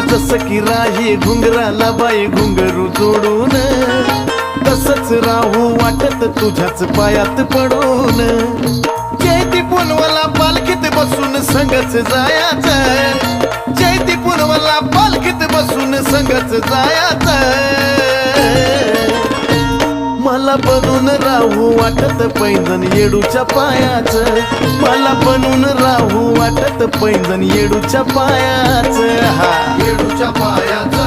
जसं की राही घुंगराला बाई घुंगरू जोडून, तसंच राहू वाटत तुझ्याच पायात पडून. जयती पुनवला पालखीत बसून संगच जायाचं, जयती पुनवला पालखीत बसून संगच जायाचं. मला बनून राहू वाटत पैंजण येडूच्या पायाचं, मला बनून राहू वाटत पैंजण येडूच्या पायाचं. हा येडूच्या पायाचं